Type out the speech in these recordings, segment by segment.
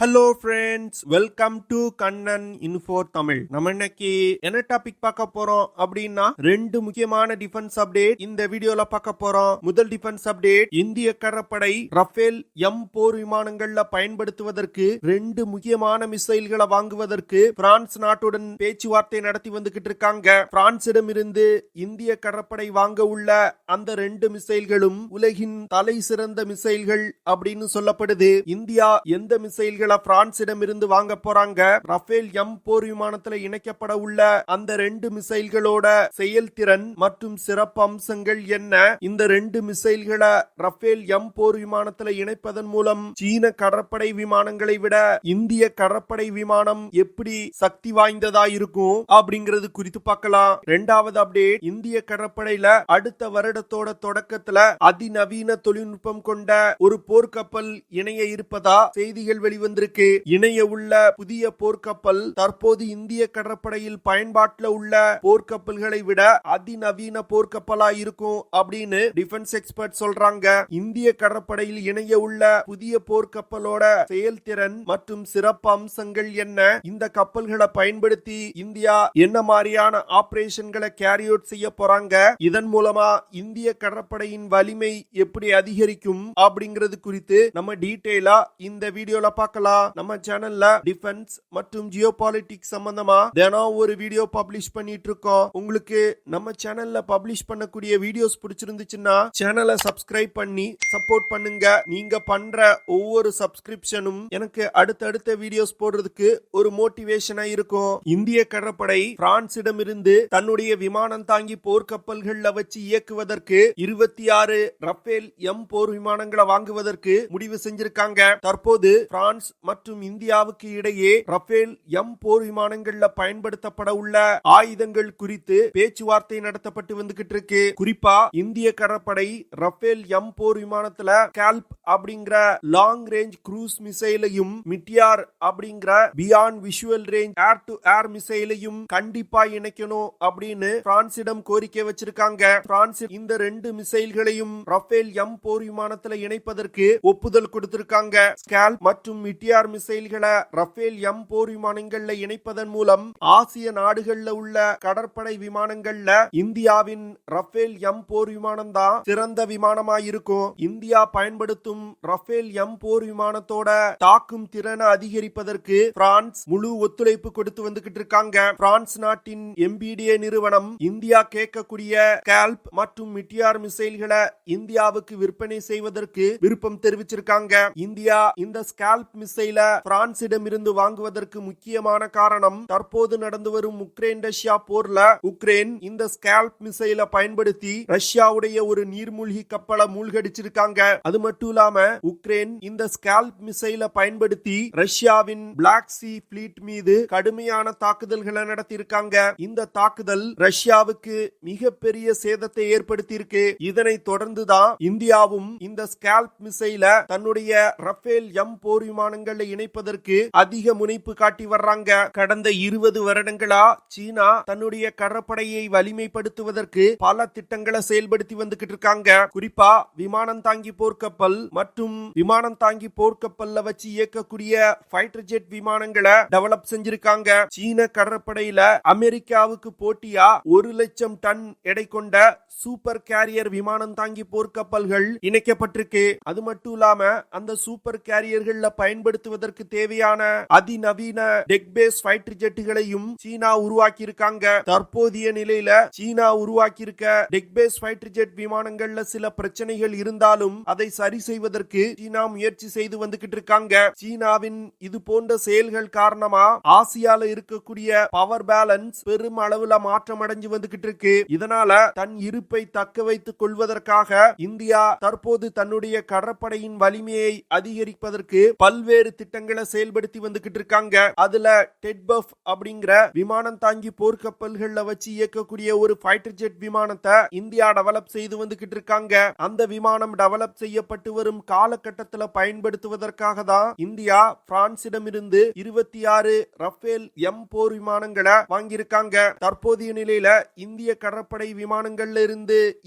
Hello friends, welcome to Kannan info Tamil. நம்ம இன்னைக்கு என்ன டாபிக் பார்க்க போறோம் அப்படின்னா, ரெண்டு முக்கியமான டிஃபென்ஸ் அப்டேட் இந்த வீடியோல பார்க்க போறோம். முதல் டிஃபென்ஸ் அப்டேட், இந்திய கடற்படை ரஃபேல் எம் போர் விமானங்கள்ல பயன்படுத்துவதற்கு ரெண்டு முக்கியமான மிசைல்களை வாங்குவதற்கு பிரான்ஸ் நாட்டுடன் பேச்சுவார்த்தை நடத்தி வந்துகிட்டு இருக்காங்க. பிரான்சிடம் இருந்து இந்திய கடற்படை வாங்க உள்ள அந்த ரெண்டு மிசைல்களும் உலகின் தலை சிறந்த மிசைல்கள் அப்படின்னு சொல்லப்படுது. இந்தியா எந்த மிசைல்கள் பிரான்சிடம் இருந்து வாங்க போறாங்க, ரஃபேல் எம் போர் விமானத்தில் இணைக்கப்பட உள்ள அந்த ரெண்டு மிசைல்களோட செயல்திறன் மற்றும் சிறப்பு அம்சங்கள் என்ன, இந்த ரெண்டு மிசைல்களை ரஃபேல் எம் போர் விமானத்தில் இணைப்பதன் மூலம் சீன கடற்படை விமானங்களை விட இந்திய கடற்படை விமானம் எப்படி சக்தி வாய்ந்ததா இருக்கும் அப்படிங்கிறது குறித்து பார்க்கலாம். இரண்டாவது அப்டேட், இந்திய கடற்படையில அடுத்த வருடத்தோட தொடக்கத்துல அதிநவீன தொழில்நுட்பம் கொண்ட ஒரு போர்க்கப்பல் இணைய இருப்பதா செய்திகள் வெளிவந்திருக்கு. இணைய உள்ள புதிய போர்க்கப்பல் தற்போது இந்திய கடற்படையில் பயன்பாட்டில் உள்ள போர்க்கப்பல்களை விட அதிநவீன போர்க்கப்பலா இருக்கும் அப்படின்னு டிஃபென்ஸ் எக்ஸ்பர்ட் சொல்றாங்க. இந்திய கடற்படையில் இணைய உள்ள புதிய போர்க்கப்பலோட செயல்திறன் மற்றும் சிறப்பு அம்சங்கள் என்ன, இந்த கப்பல்களை பயன்படுத்தி இந்தியா என்ன மாதிரியான ஆபரேஷன்களை கேரி அவுட் செய்ய போறாங்க, இதன் மூலமா இந்திய கடற்படையின் வலிமை எப்படி அதிகரிக்கும் அப்படிங்கிறது குறித்து நம்ம டீடைலா இந்த வீடியோல பார்க்கலாம். நம்ம சேனல்ல டிஃபென்ஸ் மற்றும் ஜியோ பாலிட்டிக்ஸ் சம்பந்தமா தினம் ஒரு வீடியோ பப்ளிஷ் பண்ணிட்டு இருக்கோம். உங்களுக்கு நம்ம சேனல்ல பப்ளிஷ் பண்ணக்கூடிய வீடியோஸ் பிடிச்சிருந்துச்சுன்னா சேனலை சப்ஸ்கிரைப் பண்ணி சப்போர்ட் பண்ணுங்க. நீங்க பண்ற ஒவ்வொரு சப்ஸ்கிரிப்ஷனும் எனக்கு அடுத்தடுத்த வீடியோஸ் போடுறதுக்கு ஒரு மோட்டிவேஷனா இருக்கும். இந்திய கடற்படை பிரான்சிடம் இருந்து தன்னுடைய விமானம் தாங்கி போர்க்கப்பல்கள்ல வச்சு இயக்குவதற்கு 26 ரஃபேல் எம் போர் விமானங்களை வாங்குவதற்கு முடிவு செஞ்சிருக்காங்க. தற்போது பிரான்ஸ் மற்றும் இந்தியாவுக்கு இடையே ரஃபேல் எம் போர் விமானங்கள்ல பயன்படுத்தப்பட உள்ள ஆயுதங்கள் குறித்து பேச்சுவார்த்தை நடத்தப்பட்டு வந்துகிட்டு இருக்கு. குறிப்பா இந்திய கடற்படை ரஃபேல் எம் போர் விமானத்துல ஸ்கால்ப் அப்படிங்கிற லாங் ரேஞ்ச் க்ரூஸ் மிசைலையும் மிட்டியார் அப்படிங்கிற beyond visual range air to air மிசைலையும் கண்டிப்பா இணைக்கணும் அப்படின்னு பிரான்சிடம் கோரிக்கை வச்சிருக்காங்க. பிரான்ஸ் இந்த ரெண்டு மிசைல்களையும் ரஃபேல் எம் போர் விமானத்துல இணைப்பதற்கு ஒப்புதல் கொடுத்திருக்காங்க. ஸ்கால்ப் மற்றும் மிட்டியார் மிசைல்களை ரஃபேல் எம் போர் விமானங்கள்ல இணைப்பதன் மூலம் ஆசிய நாடுகள்ல உள்ள கடற்படை விமானங்கள்ல இந்தியாவின் ரஃபேல் எம் போர் விமானம் தான் சிறந்த விமானமா இருக்கும். இந்தியா பயன்படுத்தும் ரஃபேல் எம் போர் விமானத்தோட தாக்கும் திறனை அதிகரிப்பதற்கு பிரான்ஸ் முழு ஒத்துழைப்பு கொடுத்து வந்துகிட்டு இருக்காங்க. பிரான்ஸ் நாட்டின் எம்பிடிஏ நிறுவனம் இந்தியா கேட்கக்கூடிய ஸ்கால்ப் மற்றும் மிட்டியார் மிசைல்களை இந்தியாவுக்கு விற்பனை செய்வதற்கு விருப்பம் தெரிவிச்சிருக்காங்க. இந்தியா இந்த ஸ்கால்ப் மிசைல பிரான்சிடம் இருந்து வாங்குவதற்கு முக்கியமான காரணம், தற்போது நடந்து வரும் உக்ரைன் ரஷ்யா போர்ல உக்ரைன் இந்த ஸ்கால்ப் மிசைல பயன்படுத்தி ரஷ்யாவுடைய ஒரு நீர்மூழ்கி கப்பலை மூழ்கடிச்சிருக்காங்க. அது மட்டும் இல்லாம உக்ரைன் இந்த ஸ்கால்ப் மிசைல பயன்படுத்தி ரஷ்யாவின் பிளாக் சி பிளீட் மீது கடுமையான தாக்குதல்களை நடத்தியிருக்காங்க. இந்த தாக்குதல் ரஷ்யாவுக்கு மிகப்பெரிய சேதத்தை ஏற்படுத்தி இருக்கு. இதனை தொடர்ந்துதான் இந்தியாவும் இந்த ஸ்கால்ப் மிசைல தன்னுடைய ரஃபேல் எம் போர் விமானங்களை இணைப்பதற்கு அதிக முனைப்பு காட்டி வர்றாங்க. கடந்த 20 வருடங்களா சீனா தன்னுடைய கடற்படையை வலிமைப்படுத்துவதற்கு பல திட்டங்களை செயல்படுத்தி வந்துகிட்டு இருக்காங்க. குறிப்பா விமானம் தாங்கி போர்க்கப்பல் மற்றும் விமானம் தாங்கி போர்க்கப்பல்ல வச்சு இயக்கக்கூடிய ஃபைட்டர் ஜெட் விமானங்களை டெவலப் செஞ்சிருக்காங்க. சீன கடற்படையில அமெரிக்காவுக்கு போட்டியா 1,00,000 டன் எடை கொண்ட சூப்பர் கேரியர் விமானம் தாங்கி போர்க்கப்பல்கள் இணைக்கப்பட்டிருக்கு. அது மட்டும் இல்லாம அந்த சூப்பர் கேரியர்கள்ல பயன்படுத்துவதற்கு தேவையான அதிநவீன டெக் பேஸ் ஃபைட்டர் ஜெட்டுகளையும் சீனா உருவாக்கி இருக்காங்க. தற்போதைய நிலையில சீனா உருவாக்கி இருக்க டெக் பேஸ் ஃபைட்டர் ஜெட் விமானங்கள்ல சில பிரச்சனைகள் இருந்தாலும் அதை சரி செய்வதற்கு சீனா முயற்சி செய்து வந்துகிட்டு இருக்காங்க. சீனாவின் இது போன்ற செயல்கள் காரணமா ஆசியால இருக்கக்கூடிய பவர் பேலன்ஸ் பெரும் அளவுல மாற்றம் அடைஞ்சு வந்துகிட்டு இருக்கு. இதனால தன் இருப்பை தக்க வைத்துக் கொள்வதற்காக இந்தியா தற்போது தன்னுடைய கடற்படையின் வலிமையை அதிகரிப்பதற்கு பல்வேறு திட்டங்களை செயல்படுத்தி வந்துகிட்டு இருக்காங்க. அதுல டெட்பஃப் அப்படிங்கிற விமானம் தாங்கி போர்க்கப்பல்கள்ல வச்சு இயக்கக்கூடிய ஒரு ஃபைட்டர் ஜெட் விமானத்தை இந்தியா டெவலப் செய்து வந்துகிட்டு இருக்காங்க. அந்த விமானம் டெவலப் செய்யப்பட்டு வரும் காலகட்டத்தில் பயன்படுத்துவதற்காக தான் இந்தியா பிரான்சிடம் இருந்து 26 ரஃபேல் எம் போர் விமானங்களை வாங்கியிருக்காங்க. தற்போதைய நிலையில இந்திய கடற்படை விமானங்கள்ல இருந்து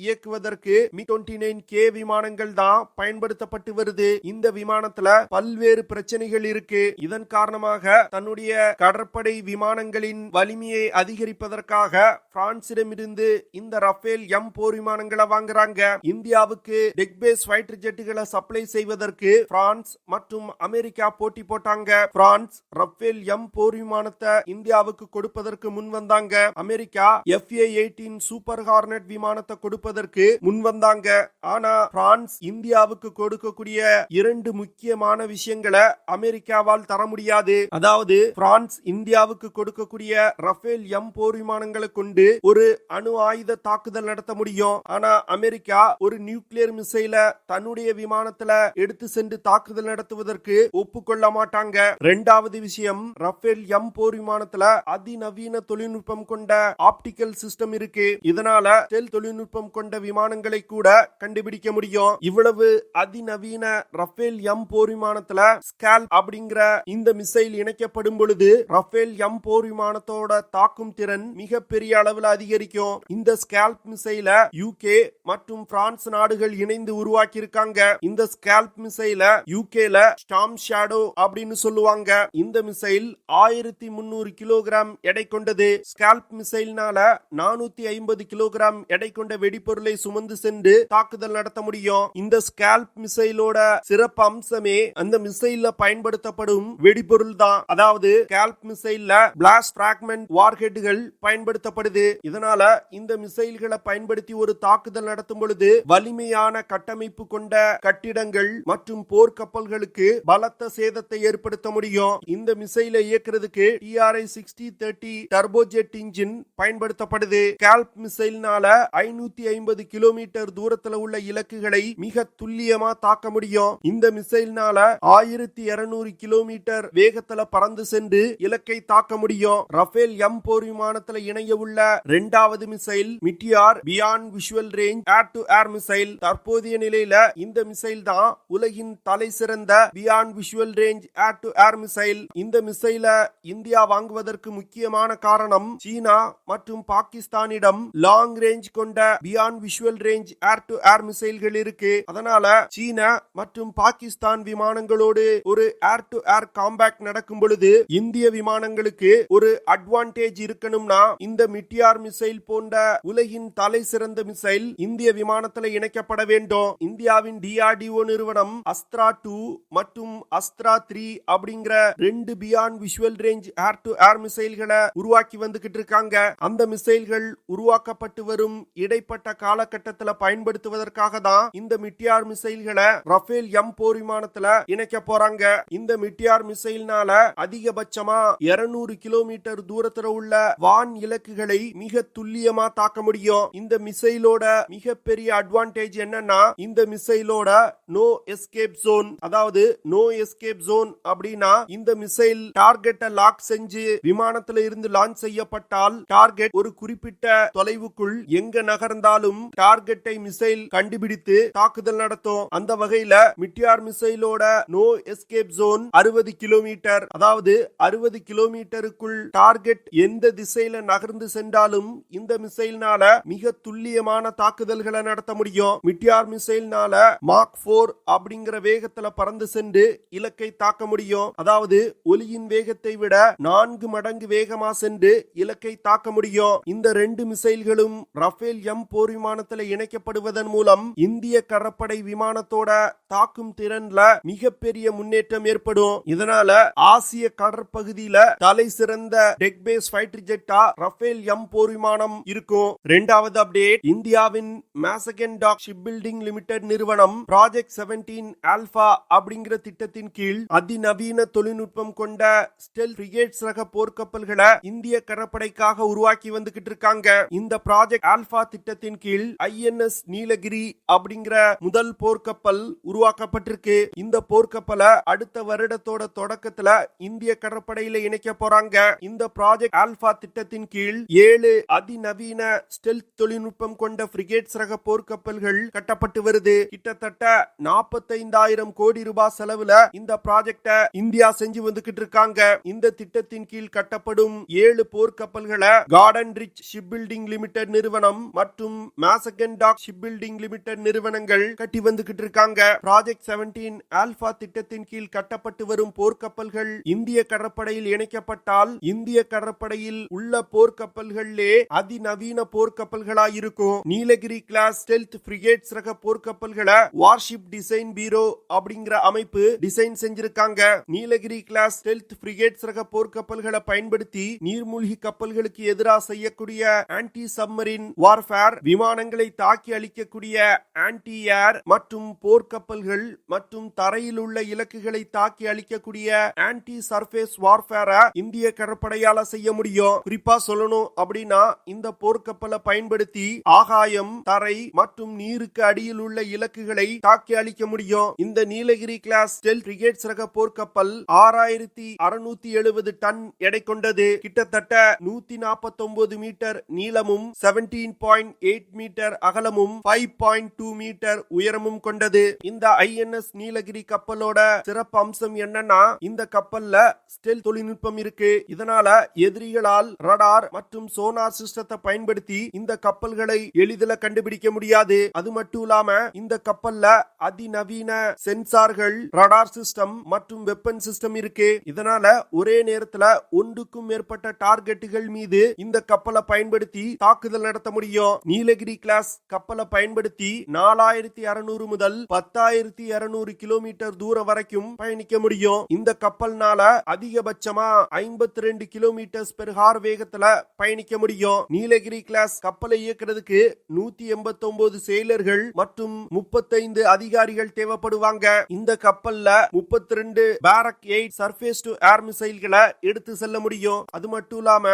இயக்குவதற்கு MiG-29K விமானங்கள் தான் பயன்படுத்தப்பட்டு வருது. இந்த விமானத்துல பல்வேறு பிரச்சனை பிரச்சனைகள் இருக்கு. இதன் காரணமாக தன்னுடைய கடற்படை விமானங்களின் வலிமையை அதிகரிப்பதற்காக பிரான்சிடமிருந்து இந்த ரஃபேல் எம் போர் விமானங்களை வாங்குறாங்க. இந்தியாவுக்கு டெக் பேஸ் ஃபைட்டர் ஜெட்டுகளை சப்ளை செய்வதற்கு பிரான்ஸ் மற்றும் அமெரிக்கா போட்டி போட்டாங்க. பிரான்ஸ் ரஃபேல் எம் போர் விமானத்தை இந்தியாவுக்கு கொடுப்பதற்கு முன் வந்தாங்க. அமெரிக்கா FA-18 சூப்பர் ஹார்னட் விமானத்தை கொடுப்பதற்கு முன் வந்தாங்க. ஆனா பிரான்ஸ் இந்தியாவுக்கு கொடுக்கக்கூடிய இரண்டு முக்கியமான விஷயங்களை அமெரிக்காவால் தர முடியாது. அதாவது பிரான்ஸ் இந்தியாவுக்கு கொடுக்கக்கூடிய ரஃபேல் எம் போர் விமானங்களை கொண்டு ஒரு அணு ஆயுத தாக்குதல் நடத்த முடியும். ஆனா அமெரிக்கா ஒரு நியூக்ளியர் மிசைல தன்னுடைய விமானத்துல எடுத்து சென்று தாக்குதல் நடத்துவதற்கு ஒப்புக்கொள்ள மாட்டாங்க. இரண்டாவது விஷயம், ரஃபேல் எம் போர் விமானத்துல அதிநவீன தொழில்நுட்பம் கொண்ட ஆப்டிகல் சிஸ்டம் இருக்கு. இதனால ஸ்டெல்த் தொழில்நுட்பம் கொண்ட விமானங்களை கூட கண்டுபிடிக்க முடியும். இவ்வளவு அதிநவீன ரஃபேல் எம் போர் விமானத்துல ஸ்கால்ப் அப்படிங்கிற இந்த மிசைல் இணைக்கப்படும் பொழுது ரஃபேல் எம் போர் விமானத்தோட தாக்கும் திறன் மிக பெரிய அளவில் அதிகரிக்கும். இந்த ஸ்கால்ப் மிசைல யூகே மற்றும் பிரான்ஸ் நாடுகள் இணைந்து உருவாக்கி இருக்காங்க. இந்த ஸ்கால்ப் மிசைல யூகேல ஸ்டார்ம் ஷேடோ அப்படின்னு சொல்லுவாங்க. இந்த மிசைல் 1300 கிலோகிராம் எடை கொண்டது. ஸ்கால்ப் மிசைல்னால 450 கிலோகிராம் எடை கொண்ட வெடிபொருளை சுமந்து சென்று தாக்குதல் நடத்த முடியும். இந்த ஸ்கால்ப் மிசைலோட சிறப்பு அம்சமே அந்த மிசைல்ல பயன்படுத்தப்படும் வெடிபொருள் தான். அதாவது ஸ்கால்ப் மிசைல்ல பிளாஸ்ட் பிராக்மெண்ட் வார்ஹெட்கள் பயன்படுத்தப்படுது. இதனால இந்த மிசைல்களை பயன்படுத்தி ஒரு தாக்குதல் நடத்தும் பொழுது வலிமையான கட்டமைப்பு கொண்ட கட்டிடங்கள் மற்றும் போர்க்கப்பல்களுக்கு பலத்த சேதத்தை ஏற்படுத்த முடியும். இந்த மிசைலை இயக்குறதுக்கு TRI-6030 டர்போஜெட் இன்ஜின் பயன்படுத்தப்படுது. ஸ்கால்ப் மிசைல்னால 550 கிலோமீட்டர் தூரத்துல உள்ள இலக்குகளை மிக துல்லியமா தாக்க முடியும். இந்த மிசைல்னால 1200 கிலோமீட்டர் வேகத்துல பறந்து சென்று இலக்கை தாக்க முடியும். ரஃபேல் எம் போர் விமானத்துல இணைய உள்ள இரண்டாவது missile Meteor beyond visual range air to air missile. தற்போதைய நிலையில இந்த மிசைல் தான் உலகின் தலை சிறந்த beyond visual range air to air missile. இந்த மிசைல இந்தியா வாங்குவதற்கு முக்கியமான காரணம் சீனா மற்றும் பாகிஸ்தானிடம் லாங் ரேஞ்ச் கொண்ட beyond visual range air to air மிசைல்கள் இருக்கு. அதனால சீனா மற்றும் பாகிஸ்தான் விமானங்களோடு ஒரு ஏர் டு ஏர் காம்பேக்ட் நடக்கும் பொழுது இந்திய விமானங்களுக்கு ஒரு அட்வான்டேஜ் இருக்கணும்னா இந்த மீட்டியார் மிசைல் போன்ற உலகின் தலை சிறந்த மிசைல் இந்திய விமானத்தில் இணைக்கப்பட வேண்டும். இந்தியாவின் DRDO நிறுவனம் அஸ்த்ரா 2 மற்றும் அஸ்த்ரா 3 அப்படிங்கிற ரெண்டு beyond visual range air to air மிசைல்களை உருவாக்கி வந்துகிட்டு இருக்காங்க. அந்த மிசைல்கள் உருவாக்கப்பட்டு வரும் இடைப்பட்ட காலகட்டத்தில் பயன்படுத்துவதற்காக தான் இந்த மீட்டியார் மிசைல்களை ரஃபேல் எம் போர் விமானத்துல இணைக்க போறாங்க. இந்த மீட்டியார் மிசைல்னால அதிகபட்சமா 200 கிலோமீட்டர் தூரத்துல உள்ள வான் இலக்குகளை மிக துல்லியமா தாக்க முடியும். இந்த மிசைலோட மிகப்பெரிய அட்வான்டேஜ் என்னன்னா இந்த மிசைலோட நோ எஸ்கேப் ஜோன். அதாவது நோ எஸ்கேப் ஜோன் அப்படின்னா இந்த மிசைல் டார்கெட்டை லாக் செஞ்சு விமானத்துல இருந்து லான்ச் செய்யப்பட்டால் டார்கெட் ஒரு குறிப்பிட்ட தொலைவுக்குள் எங்க நகர்ந்தாலும் டார்கெட்டை மிசைல் கண்டுபிடித்து தாக்குதல் நடத்தும். அந்த வகையில மீட்டியார் மிசைலோட நோ எஸ்கேப் ஜோன் 60 கிலோமீட்டர். அதாவது 60 கிலோமீட்டருக்குள் டார்கெட் எந்த திசையில நகர்ந்து சென்றாலும் இந்த மிசைல்னால மிக துல்லியமான தாக்குதல்களை நடத்த முடியும். மீட்டியார் மிசைல்னால மாக் 4 அப்படிங்கிற வேகத்துல பறந்து சென்று இலக்கை தாக்க முடியும். அதாவது ஒலியின் வேகத்தை விட 4 மடங்கு வேகமா சென்று இலக்கை தாக்க முடியும். இந்த ரெண்டு மிசைல்களும் ரஃபேல் எம் போர் விமானத்தில் இணைக்கப்படுவதன் மூலம் இந்திய கடற்படை விமானத்தோட தாக்கும் திறன்ல மிகப்பெரிய முன்னேற்றம் ஏற்படும். இதனால ஆசிய கடற்பகுதியில தலை சிறந்த டெக் பேஸ் ஃபைட்டர் ஜெட்டா ரஃபேல் எம் போர் விமானம் இருக்கும். இரண்டாவது அப்டேட், இந்தியாவின் Mazagon dock ship building limited நிறுவனம் ப்ராஜெக்ட் 17 ஆல்பா அப்படிங்கிற திட்டத்தின் கீழ் அதிநவீன தொழில்நுட்பம் கொண்ட ஸ்டெல் ஃப்ரிகேட்ஸ் ரக போர்க்கப்பல்களை இந்திய கடற்படைக்காக உருவாக்கி வந்துகிட்டு இருக்காங்க. இந்த ப்ராஜெக்ட் ஆல்பா திட்டத்தின் கீழ் INS நீலகிரி அப்படிங்கிற முதல் போர்க்கப்பல் உருவாக்கப்பட்டிருக்கு. இந்த போர்க்கப்பலை அடுத்த வருடத்தோட தொடக்கத்துல இந்திய கடற்படையில இணைக்க போறாங்க. இந்த ப்ராஜெக்ட் ஆல்பா திட்டத்தின் கீழ் 7 அதிநவீன ஸ்டெல்த் தொழில்நுட்பம் கொண்ட ஃப்ரிகேட்ஸ் ரக போர்க்கப்பல்கள் கட்டப்பட்டு வருது. கிட்டத்தட்ட 45,000 கோடி ரூபாய் செலவுல இந்த ப்ராஜெக்ட இந்தியா செஞ்சு வந்துகிட்டு இருக்காங்க. இந்த திட்டத்தின் கீழ் கட்டப்படும் 7 போர்க்கப்பல்களை Garden Reach ship building limited நிறுவனம் மற்றும் Mazagon dock ship building limited நிறுவனங்கள் கட்டி வந்துகிட்டு இருக்காங்க. ப்ராஜெக்ட் 17 ஆல்பா திட்டத்தின் கீழ் கீழ் கட்டப்பட்டு வரும் போர்க்கப்பல்கள் இந்திய கடற்படையில் இணைக்கப்பட்டால் இந்திய கடற்படையில் உள்ள போர்க்கப்பல்களிலே அதிநவீன போர்க்கப்பல்களாயிருக்கும். நீலகிரி கிளாஸ் ஸ்டெல்த் ஃப்ரிகேட்ஸ் ரக போர்க்கப்பல்களை வார்ஷிப் டிசைன் பீரோ அப்படிங்கிற அமைப்பு டிசைன் செஞ்சிருக்காங்க. நீலகிரி கிளாஸ் ஸ்டெல்த் ஃப்ரிகேட்ஸ் ரக போர்க்கப்பல்களை பயன்படுத்தி நீர்மூழ்கி கப்பல்களுக்கு எதிராக செய்யக்கூடிய ஆன்டி சப்மரின் வார்ஃபேர், விமானங்களை தாக்கி அழிக்கக்கூடிய ஆன்டி ஏர் மற்றும் போர்க்கப்பல்கள் மற்றும் தரையில் உள்ள இலக்குகளை தாக்கி அழிக்கக்கூடிய ஆன்டி சர்ஃபேஸ் வார்ஃபேரை இந்திய கடற்படையால செய்ய முடியும். குறிப்பா சொல்லணும் அப்படின்னா இந்த போர்க்கப்பலை பயன்படுத்தி ஆகாயம், தரை மற்றும் நீருக்கு அடியில் உள்ள இலக்குகளை தாக்கி அழிக்க முடியும். இந்த நீலகிரி கிளாஸ் ஸ்டெல்த் ஃப்ரிகேட்ஸ் ரக போர்க்கப்பல் 6670 டன் எடை கொண்டது. கிட்டத்தட்ட 149 மீட்டர் நீளமும் 17.8 மீட்டர் அகலமும் 5.2 மீட்டர் உயரமும் கொண்டது. இந்த ஐஎன்எஸ் நீலகிரி கப்பலோட சிறப்பு அம்சம் என்னன்னா இந்த கப்பல்ல ஸ்டெல்த் தொழில்நுட்பம் இருக்கு. இதனால எதிரிகளால் ரடார் மற்றும் சோனார் சிஸ்டத்தை பயன்படுத்தி இந்த கப்பல்களை எளிதில் கண்டுபிடிக்க முடியாது. அது மட்டும் இல்லாம இந்த கப்பல்ல அதிநவீன சென்சார்கள், ரடார் சிஸ்டம் மற்றும் வெப்பன் சிஸ்டம் இருக்கு. இதனால ஒரே நேரத்துல ஒன்றுக்கும் மேற்பட்ட டார்கெட்டுகள் மீது இந்த கப்பலை பயன்படுத்தி தாக்குதல் நடத்த முடியும். நீலகிரி கிளாஸ் கப்பலை பயன்படுத்தி 4600 முதல் 10200 கிலோமீட்டர் தூரம் வரைக்கும் பயணிக்க முடியும். இந்த கப்பல்னால அதிகபட்சமா 52 கிலோமீட்டர் பெர் ஹார் வேகத்துல பயணிக்க முடியும். நீலகிரி கிளாஸ் கப்பலை இயக்குறதுக்கு 189 செயலர்கள் மற்றும் 35 அதிகாரிகள் தேவைப்படுவாங்க. இந்த கப்பல்ல 32 பாரக் 8 சர்ஃபேஸ் டு ஏர் மிசைல்களை எடுத்து செல்ல முடியும். அது மட்டும் இல்லாம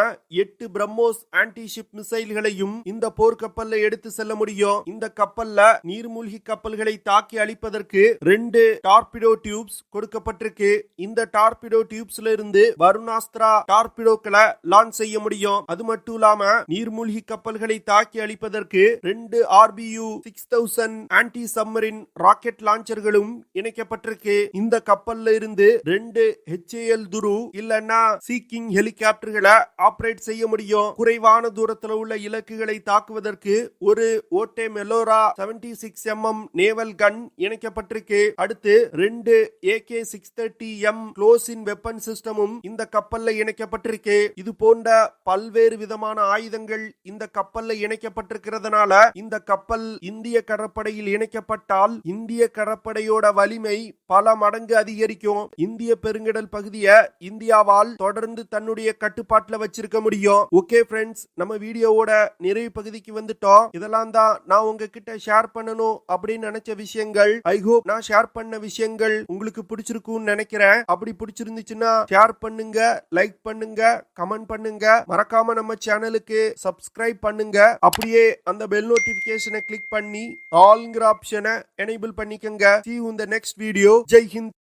8 பிரம்மோஸ் ஆன்டி ஷிப் மிசைல்களையும் இந்த போர்க்கப்பல்ல எடுத்து செல்ல முடியும். இந்த கப்பல்ல நீர்மூழ்கி கப்பல்களை தாக்கி அழிப்பதற்கு 2 டார்பிடோ டியூப்ஸ் கொடுக்கப்பட்டிருக்கு. இந்த டார்பிடோ டியூப்ஸ்ல இருந்து வருணாஸ்திரா டார்பிடோக்களை லான்ச் செய்ய முடியும். அது மட்டும் இல்லாம நீர்மூழ்கி கப்பல்களை தாக்கி அழிப்பதற்கு 2 RBU 6000 ஆன்டி சப்மரின் ராக்கெட் லான்ச்சர்களும் இணைக்கப்பட்டிருக்கு. இந்த கப்பல்ல இருந்து 2 HAL துரு இல்லன்னா சீக்கிங் ஹெலிகாப்டர்களை ஆபரேட் செய்ய முடியும். குறைவான தூரத்தில் உள்ள இலக்குகளை தாக்குவதற்கு ஒரு ஓட்டே மெலோரா 76mm நேவல் கன் இணைக்கப்பட்டிருக்கு. அடுத்து 2 AK-630M க்ளோஸ் இன் வெப்பன் சிஸ்டமும் இந்த கப்பல்ல இணைக்கப்பட்டிருக்கு. இது போன்ற பல்வேறு விதமான ஆயுதங்கள் இந்த கப்பல்ல இணைக்கப்பட்டிருக்கிறதுனால இந்த கப்பல் இந்திய கடற்படையில் இணைக்கப்பட்டால் இந்திய கடற்படையோட வலிமை பல மடங்கு அதிகரிக்கும். இந்திய பெருங்கடல் பகுதியை இந்தியாவால் தொடர்ந்து தன்னுடைய கட்டுப்பாட்டுல வச்சிருக்க முடியும். ஓகே ஃப்ரெண்ட்ஸ், நம்ம வீடியோவோட நிறைவு பகுதிக்கு வந்துட்டோம். இதெல்லாம் தான் நான் உங்ககிட்ட ஷேர் பண்ணணும் அப்படின்னு நினைச்ச விஷயங்கள். ஐ ஹோப் நான் ஷேர் பண்ண விஷயங்கள் உங்களுக்கு பிடிச்சிருக்கும்னு நினைக்கிறேன். அப்படி பிடிச்சிருந்துச்சுன்னா ஷேர் பண்ணுங்க, லைக் பண்ணுங்க, கமெண்ட் பண்ணுங்க. மறக்காம நம்ம சேனலுக்கு சப்ஸ்கிரைப் பண்ணுங்க. அப்படியே அந்த பெல் நோட்டிபிகேஷனை கிளிக் பண்ணி ஆல்ங்கிற ஆப்ஷனை எனேபிள் பண்ணிக்கங்க. See you in the next video. Jai Hind.